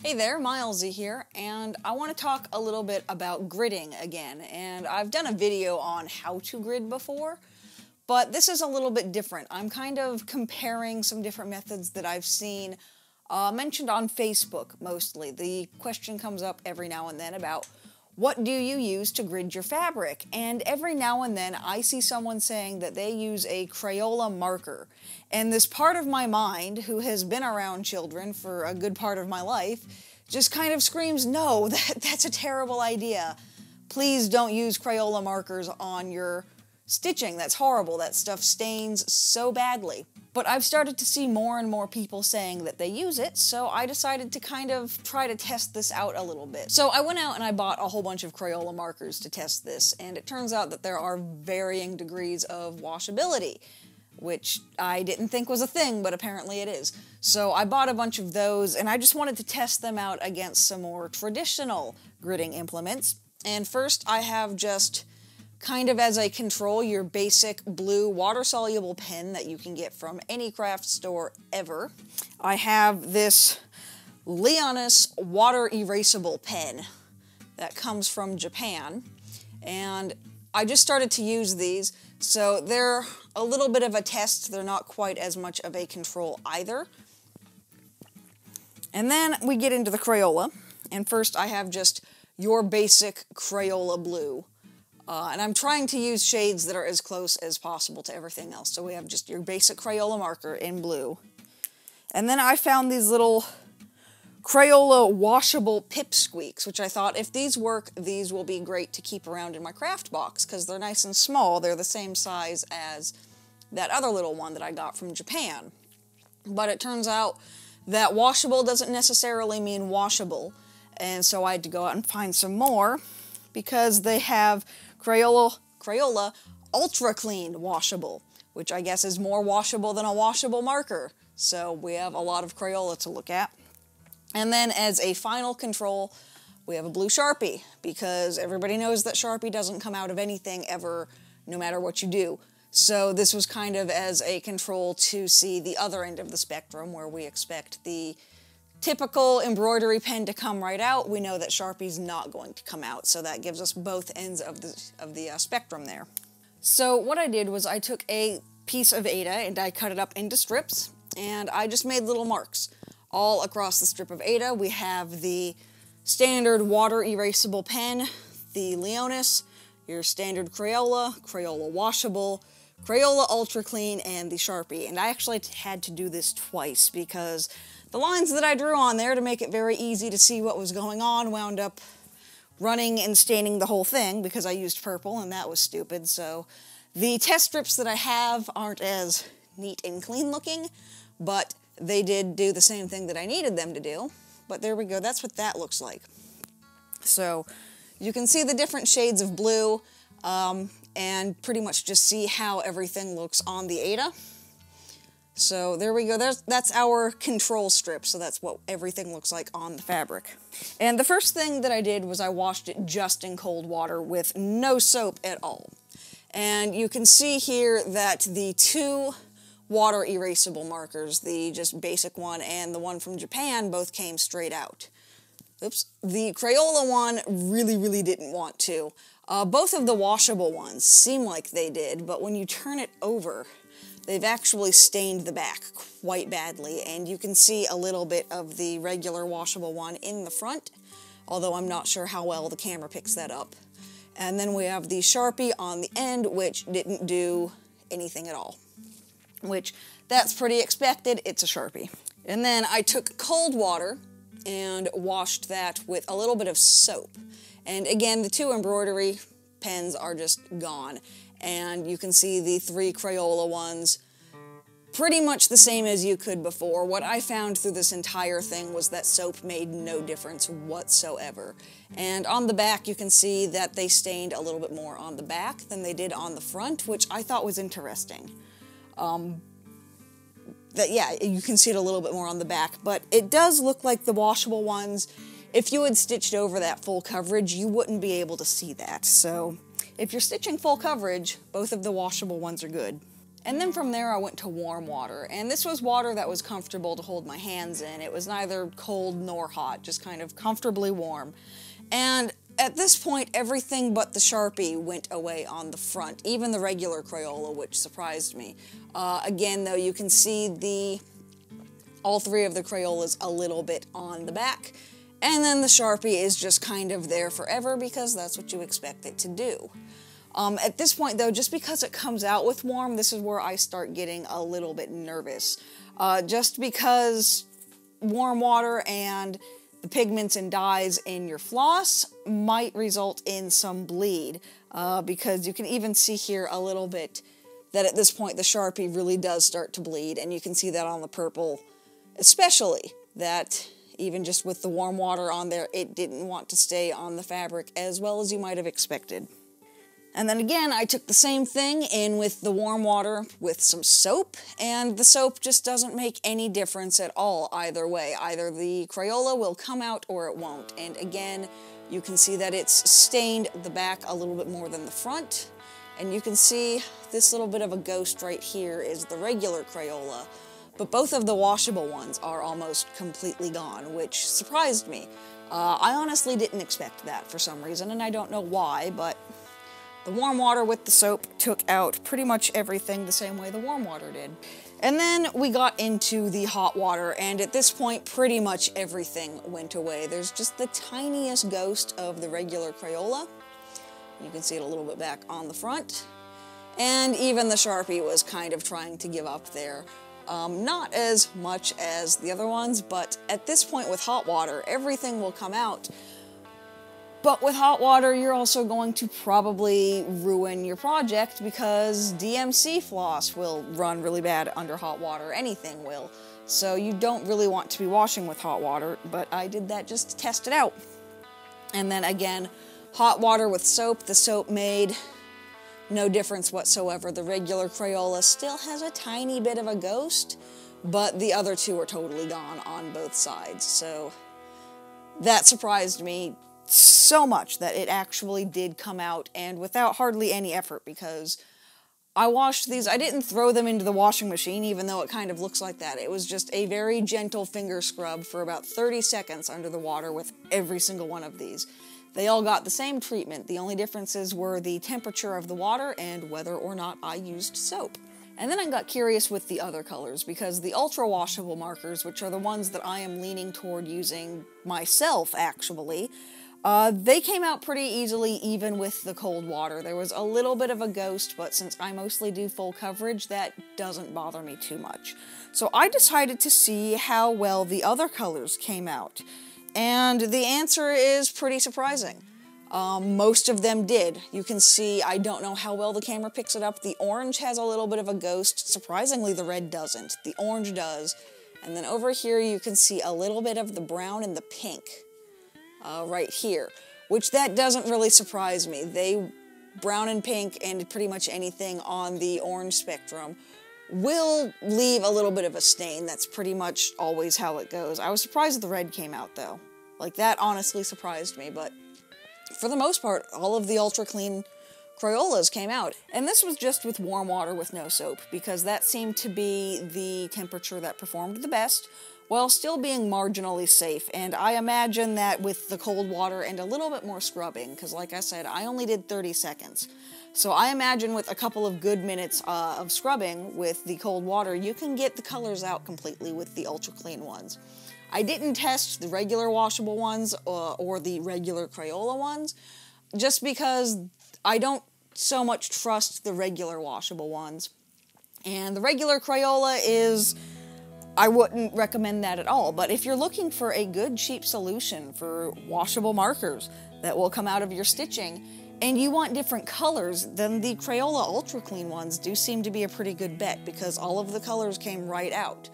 Hey there, Milesy here, and I want to talk a little bit about gridding again. And I've done a video on how to grid before, but this is a little bit different. I'm kind of comparing some different methods that I've seen mentioned on Facebook mostly. The question comes up every now and then about what do you use to grid your fabric? And every now and then I see someone saying that they use a Crayola marker. And this part of my mind, who has been around children for a good part of my life, just kind of screams, no, that's a terrible idea. Please don't use Crayola markers on your stitching. That's horrible. That stuff stains so badly. But I've started to see more and more people saying that they use it, so I decided to kind of try to test this out a little bit. So I went out and I bought a whole bunch of Crayola markers to test this, and it turns out that there are varying degrees of washability, which I didn't think was a thing, but apparently it is. So I bought a bunch of those, and I just wanted to test them out against some more traditional gridding implements. And first I have just kind of as a control, your basic blue water-soluble pen that you can get from any craft store ever. I have this Leonis water erasable pen that comes from Japan, and I just started to use these, so they're a little bit of a test. They're not quite as much of a control either. And then we get into the Crayola, and first I have just your basic Crayola blue. And I'm trying to use shades that are as close as possible to everything else. So we have just your basic Crayola marker in blue. And then I found these little Crayola washable pipsqueaks, which I thought if these work, these will be great to keep around in my craft box, because they're nice and small. They're the same size as that other little one that I got from Japan. But it turns out that washable doesn't necessarily mean washable. And so I had to go out and find some more, because they have Crayola Ultra Clean Washable, which I guess is more washable than a washable marker. So we have a lot of Crayola to look at. And then as a final control, we have a blue Sharpie, because everybody knows that Sharpie doesn't come out of anything ever, no matter what you do. So this was kind of as a control to see the other end of the spectrum, where we expect the typical embroidery pen to come right out. We know that Sharpie's not going to come out, so that gives us both ends of the spectrum there. So what I did was I took a piece of Aida and I cut it up into strips, and I just made little marks all across the strip of Aida. We have the standard water erasable pen, the Leonis, your standard Crayola, Crayola washable, Crayola Ultra Clean, and the Sharpie. And I actually had to do this twice, because the lines that I drew on there to make it very easy to see what was going on wound up running and staining the whole thing, because I used purple and that was stupid. So the test strips that I have aren't as neat and clean looking, but they did do the same thing that I needed them to do. But there we go, that's what that looks like. So you can see the different shades of blue, and pretty much just see how everything looks on the Aida. So there we go, that's our control strip, so that's what everything looks like on the fabric. And the first thing that I did was I washed it just in cold water with no soap at all. And you can see here that the two water erasable markers, the just basic one and the one from Japan, both came straight out. Oops. The Crayola one really didn't want to. Both of the washable ones seem like they did, but when you turn it over, they've actually stained the back quite badly, and you can see a little bit of the regular washable one in the front, although I'm not sure how well the camera picks that up. And then we have the Sharpie on the end, which didn't do anything at all, which that's pretty expected. It's a Sharpie. And then I took cold water and washed that with a little bit of soap. And again, the two embroidery pens are just gone. And you can see the three Crayola ones pretty much the same as you could before. What I found through this entire thing was that soap made no difference whatsoever. And on the back, you can see that they stained a little bit more on the back than they did on the front, which I thought was interesting. Yeah, you can see it a little bit more on the back, but it does look like the washable ones, if you had stitched over that full coverage, you wouldn't be able to see that. So if you're stitching full coverage, both of the washable ones are good. And then from there I went to warm water, and this was water that was comfortable to hold my hands in. It was neither cold nor hot, just kind of comfortably warm. And at this point, everything but the Sharpie went away on the front, even the regular Crayola, which surprised me. Again, though, you can see all three of the Crayolas a little bit on the back, and then the Sharpie is just kind of there forever because that's what you expect it to do. At this point, though, just because it comes out with warm, this is where I start getting a little bit nervous. Just because warm water and the pigments and dyes in your floss might result in some bleed, because you can even see here a little bit that at this point the Sharpie really does start to bleed, and you can see that on the purple especially, that even just with the warm water on there, it didn't want to stay on the fabric as well as you might have expected. And then again, I took the same thing in with the warm water with some soap, and the soap just doesn't make any difference at all either way. Either the Crayola will come out or it won't. And again, you can see that it's stained the back a little bit more than the front. And you can see this little bit of a ghost right here is the regular Crayola. But both of the washable ones are almost completely gone, which surprised me. I honestly didn't expect that for some reason, and I don't know why, but the warm water with the soap took out pretty much everything the same way the warm water did. And then we got into the hot water, and at this point, pretty much everything went away. There's just the tiniest ghost of the regular Crayola. You can see it a little bit back on the front. And even the Sharpie was kind of trying to give up there. Not as much as the other ones, but at this point with hot water, everything will come out. But with hot water, you're also going to probably ruin your project because DMC floss will run really bad under hot water. Anything will. So you don't really want to be washing with hot water, but I did that just to test it out. And then again, hot water with soap. The soap made no difference whatsoever. The regular Crayola still has a tiny bit of a ghost, but the other two are totally gone on both sides. So that surprised me so much that it actually did come out, and without hardly any effort, because I washed these. I didn't throw them into the washing machine, even though it kind of looks like that. It was just a very gentle finger scrub for about 30 seconds under the water with every single one of these. They all got the same treatment. The only differences were the temperature of the water and whether or not I used soap. And then I got curious with the other colors, because the ultra washable markers, which are the ones that I am leaning toward using myself actually, they came out pretty easily even with the cold water. There was a little bit of a ghost, but since I mostly do full coverage, that doesn't bother me too much. So I decided to see how well the other colors came out. And the answer is pretty surprising. Most of them did. You can see, I don't know how well the camera picks it up. The orange has a little bit of a ghost. Surprisingly, the red doesn't. The orange does. And then over here, you can see a little bit of the brown and the pink. Right here, which that doesn't really surprise me. Brown and pink and pretty much anything on the orange spectrum will leave a little bit of a stain. That's pretty much always how it goes. I was surprised the red came out though. Like, that honestly surprised me, but for the most part, all of the ultra clean Crayolas came out. And this was just with warm water with no soap, because that seemed to be the temperature that performed the best, while still being marginally safe. And I imagine that with the cold water and a little bit more scrubbing, because like I said, I only did 30 seconds. So I imagine with a couple of good minutes of scrubbing with the cold water, you can get the colors out completely with the ultra clean ones. I didn't test the regular washable ones or the regular Crayola ones, just because I don't so much trust the regular washable ones. And the regular Crayola is, I wouldn't recommend that at all. But if you're looking for a good, cheap solution for washable markers that will come out of your stitching, and you want different colors, then the Crayola Ultra Clean ones do seem to be a pretty good bet, because all of the colors came right out.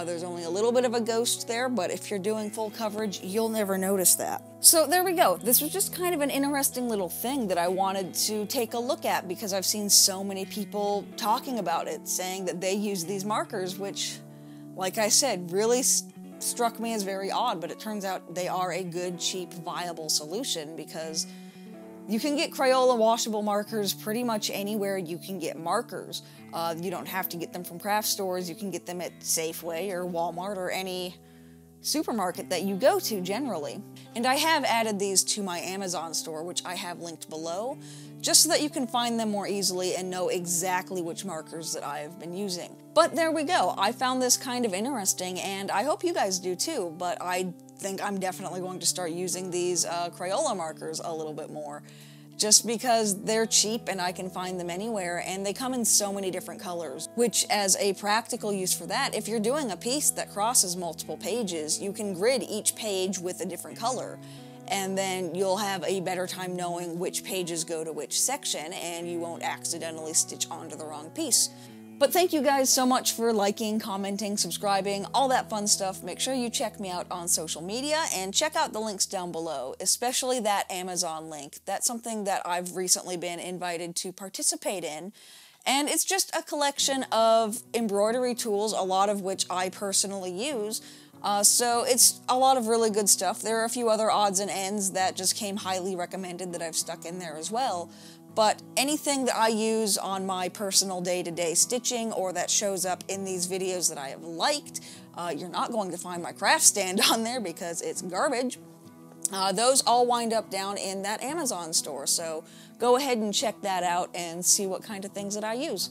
There's only a little bit of a ghost there, but if you're doing full coverage, you'll never notice that. So there we go. This was just kind of an interesting little thing that I wanted to take a look at, because I've seen so many people talking about it, saying that they use these markers, which, like I said, really struck me as very odd, but it turns out they are a good, cheap, viable solution, because You can get Crayola washable markers pretty much anywhere you can get markers. You don't have to get them from craft stores. You can get them at Safeway or Walmart or any supermarket that you go to generally. And I have added these to my Amazon store, which I have linked below, just so that you can find them more easily and know exactly which markers that I have been using. But there we go. I found this kind of interesting, and I hope you guys do too, but I think I'm definitely going to start using these Crayola markers a little bit more, just because they're cheap and I can find them anywhere, and they come in so many different colors, which as a practical use for that, if you're doing a piece that crosses multiple pages, you can grid each page with a different color, and then you'll have a better time knowing which pages go to which section, and you won't accidentally stitch onto the wrong piece. But thank you guys so much for liking, commenting, subscribing, all that fun stuff. Make sure you check me out on social media and check out the links down below, especially that Amazon link. That's something that I've recently been invited to participate in. And it's just a collection of embroidery tools, a lot of which I personally use. So it's a lot of really good stuff. There are a few other odds and ends that just came highly recommended that I've stuck in there as well. But anything that I use on my personal day-to-day stitching or that shows up in these videos that I have liked, you're not going to find my craft stand on there because it's garbage. Those all wind up down in that Amazon store, so go ahead and check that out and see what kind of things that I use.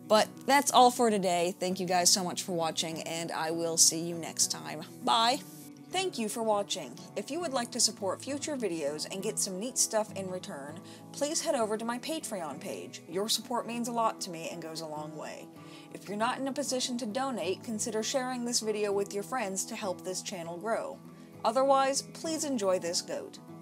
But that's all for today. Thank you guys so much for watching, and I will see you next time. Bye! Thank you for watching. If you would like to support future videos and get some neat stuff in return, please head over to my Patreon page. Your support means a lot to me and goes a long way. If you're not in a position to donate, consider sharing this video with your friends to help this channel grow. Otherwise, please enjoy this goat.